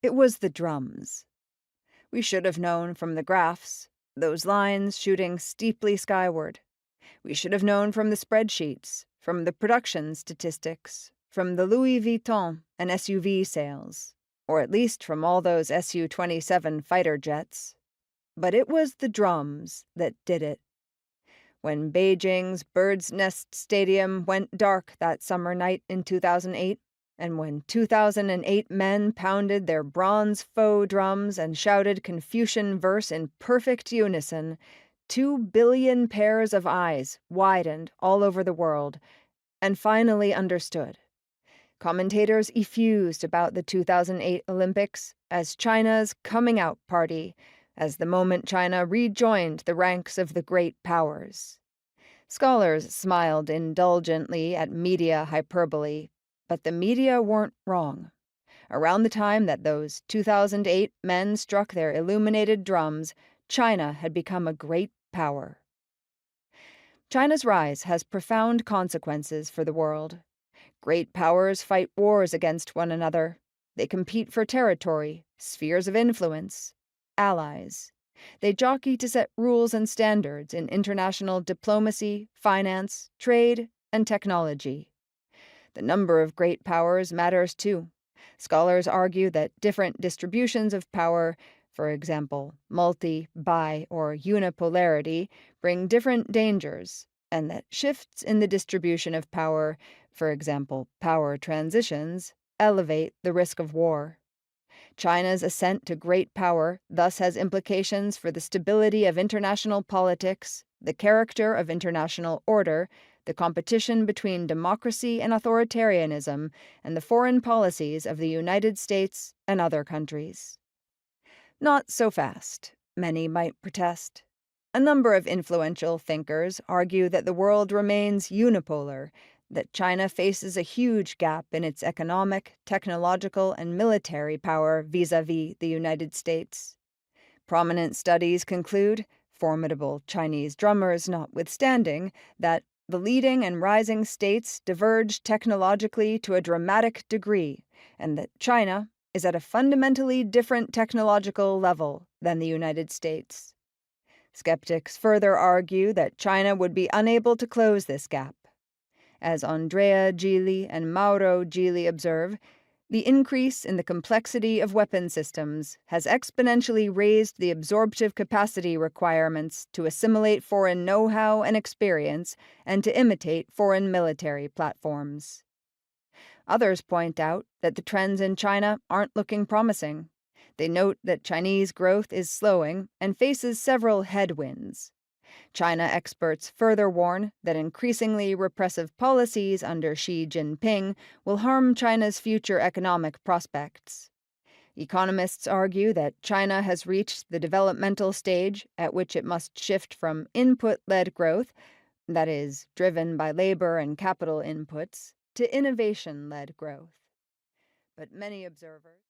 It was the drums. We should have known from the graphs, those lines shooting steeply skyward. We should have known from the spreadsheets, from the production statistics, from the Louis Vuitton and SUV sales, or at least from all those Su-27 fighter jets. But it was the drums that did it. When Beijing's Bird's Nest Stadium went dark that summer night in 2008, and when 2008 men pounded their bronze faux drums and shouted Confucian verse in perfect unison, 2 billion pairs of eyes widened all over the world and finally understood. Commentators effused about the 2008 Olympics as China's coming out party, as the moment China rejoined the ranks of the great powers. Scholars smiled indulgently at media hyperbole, but the media weren't wrong. Around the time that those 2008 men struck their illuminated drums, China had become a great power. China's rise has profound consequences for the world. Great powers fight wars against one another. They compete for territory, spheres of influence, allies. They jockey to set rules and standards in international diplomacy, finance, trade, and technology. The number of great powers matters too. Scholars argue that different distributions of power, for example, multi, bi, or unipolarity, bring different dangers, and that shifts in the distribution of power, for example, power transitions, elevate the risk of war. China's ascent to great power thus has implications for the stability of international politics, the character of international order, the competition between democracy and authoritarianism, and the foreign policies of the United States and other countries. Not so fast, many might protest. A number of influential thinkers argue that the world remains unipolar, that China faces a huge gap in its economic, technological, and military power vis-à-vis the United States. Prominent studies conclude, formidable Chinese drummers notwithstanding, that the leading and rising states diverge technologically to a dramatic degree, and that China is at a fundamentally different technological level than the United States. Skeptics further argue that China would be unable to close this gap. As Andrea Gili and Mauro Gili observe, the increase in the complexity of weapon systems has exponentially raised the absorptive capacity requirements to assimilate foreign know-how and experience and to imitate foreign military platforms. Others point out that the trends in China aren't looking promising. They note that Chinese growth is slowing and faces several headwinds. China experts further warn that increasingly repressive policies under Xi Jinping will harm China's future economic prospects. Economists argue that China has reached the developmental stage at which it must shift from input-led growth, that is, driven by labor and capital inputs, to innovation-led growth. But many observers